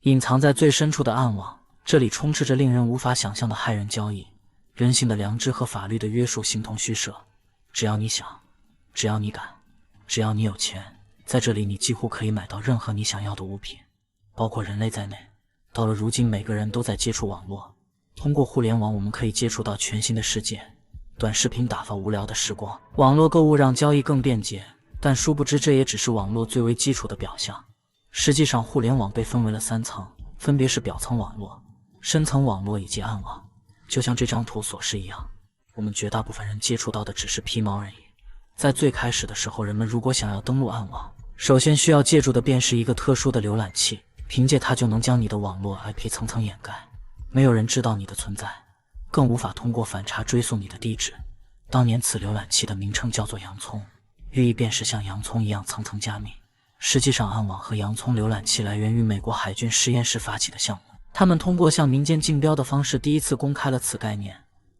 隱藏在最深處的暗網，這裡充斥着令人無法想象的駭人交易，人性的良知和法律的約束形同虛設。只要你想，只要你敢，只要你有錢，在這裡你幾乎可以買到任何你想要的物品，包括人類在內。到了如今，每個人都在接觸網絡，通過互聯网我們可以接觸到全新的世界。短視頻打發無聊的時光，網絡購物讓交易更便捷，但殊不知這也只是網絡最為基礎的表象。實際上，互聯網被分為了3層，分別是表层網絡、深層網絡以及暗網。就像這張圖所示一樣，我們絕大部分人接觸到的只是皮毛而已。在最開始的時候，人們如果想要登錄暗網，首先需要借助的便是一個特殊的瀏覽器，憑借它就能將你的網絡 IP 層层掩蓋，沒有人知道你的存在，更無法通過反查追溯你的地址。當年此瀏覽器的名稱叫做洋蔥，寓意便是像洋蔥一樣层層加密。實際上，暗網和洋蔥瀏覽器来源於美国海軍實驗室發起的項目，他們通過向民間競標的方式第一次公開了此概念，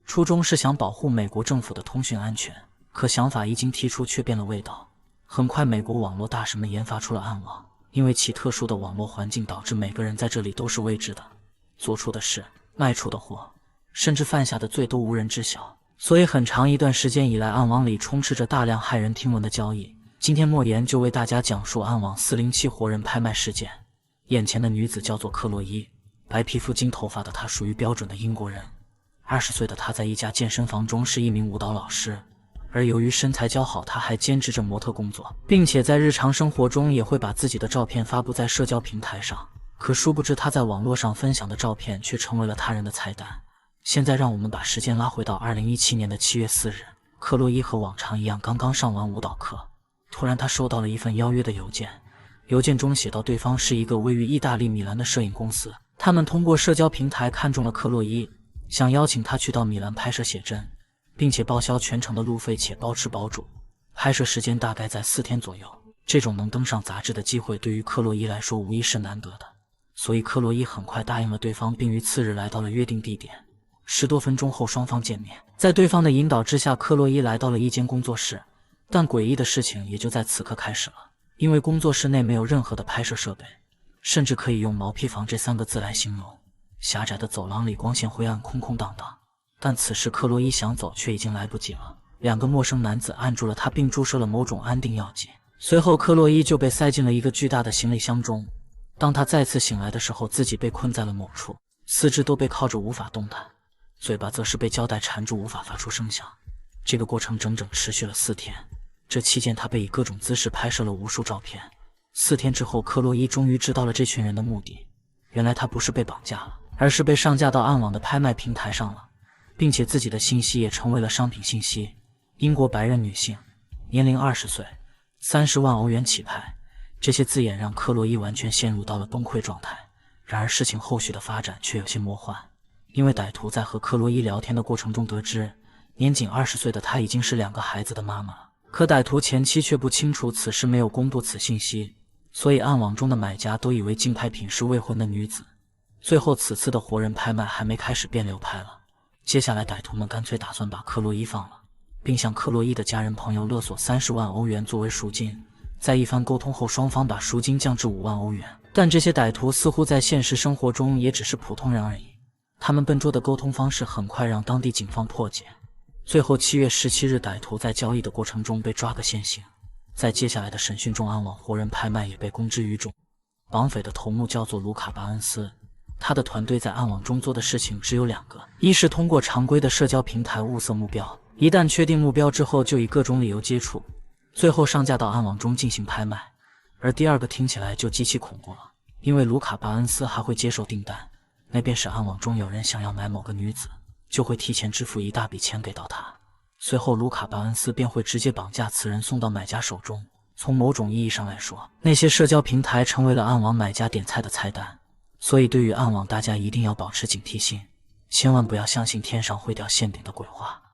初衷是想保護美國政府的通讯安全。可想法一经提出却变了味道，很快美国網絡大神们研发出了暗网，因為其特殊的網絡環境導致每個人在這裡都是未知的，做出的事、賣出的貨，甚至犯下的罪都無人知曉。所以很長一段時間以來，暗網裡充斥着大量駭人聽聞的交易。今天莫言就為大家講述暗網407活人拍賣事件。眼前的女子叫做克洛伊，白皮膚金頭髮的她屬於標準的英國人。20歲的她在一家健身房中是一名舞蹈老師，而由於身材姣好，她還兼職着模特工作，並且在日常生活中也會把自己的照片發布在社交平台上。可殊不知，她在網絡上分享的照片卻成為了他人的菜单。現在讓我們把時間拉回到2017年的7月4日，克洛伊和往常一樣剛剛上完舞蹈課，突然她收到了一份邀約的郵件，郵件中寫到對方是一個位於意大利米蘭的攝影公司，他們通過社交平台看中了克洛伊，想邀請她去到米蘭拍攝寫真，並且報銷全程的路費且包吃包住，拍攝時間大概在4天左右。這種能登上雜誌的機會對於克洛伊來說無疑是難得的，所以克洛伊很快答應了對方，並於次日來到了約定地點。10多分鐘後，雙方見面，在對方的引導之下，克洛伊來到了一間工作室，但詭異的事情也就在此刻開始了，因為工作室內沒有任何的拍攝設備，甚至可以用毛坯房這3個字來形容。狹窄的走廊裡光線灰暗，空空蕩蕩。但此時克洛伊想走卻已經來不及了，2個陌生男子按住了她，並注射了某種安定藥劑。隨後克洛伊就被塞進了一個巨大的行李箱中。當她再次醒來的時候，自己被困在了某處，四肢都被銬着無法動彈，嘴巴則是被膠帶纏住，無法發出聲響。這個過程整整持續了4天，這期間她被以各種姿勢拍攝了無數照片。4天之後，克洛伊終於知道了這群人的目的，原來她不是被綁架了，而是被上架到暗網的拍賣平台上了，並且自己的信息也成為了商品信息。英國白人女性，年齡20歲，30萬歐元起拍。這些字眼讓克洛伊完全陷入到了崩潰狀態。然而事情後續的發展卻有些魔幻，因為歹徒在和克洛伊聊天的過程中得知，年僅20歲的她已經是2個孩子的媽媽了。可歹徒前妻卻不清楚此事，沒有公布此信息，所以暗網中的買家都以為競拍品是未婚的女子。最後此次的活人拍賣還沒開始便流拍了。接下來歹徒們乾脆打算把克洛伊放了，並向克洛伊的家人朋友勒索30萬歐元作為贖金。在一番溝通後，雙方把贖金降至5萬歐元。但這些歹徒似乎在現實生活中也只是普通人而已，他們笨拙的溝通方式很快讓當地警方破解。最後7月17日，歹徒在交易的過程中被抓個現行。在接下來的審訊中，暗網活人拍賣也被公之於眾。綁匪的頭目叫做盧卡·巴恩斯，他的團隊在暗網中做的事情只有2個：一是通過常規的社交平台物色目標，一旦確定目標之後就以各種理由接觸，最後上架到暗網中進行拍賣。而第2個聽起來就極其恐怖了，因為盧卡·巴恩斯還會接受訂單，那便是暗網中有人想要買某個女子，就會提前支付一大筆錢給到他，隨後盧卡·巴恩斯便會直接綁架此人送到買家手中。從某種意義上來說，那些社交平台成為了暗網買家點菜的菜單。所以對於暗網，大家一定要保持警惕性，千萬不要相信天上會掉餡餅的鬼話。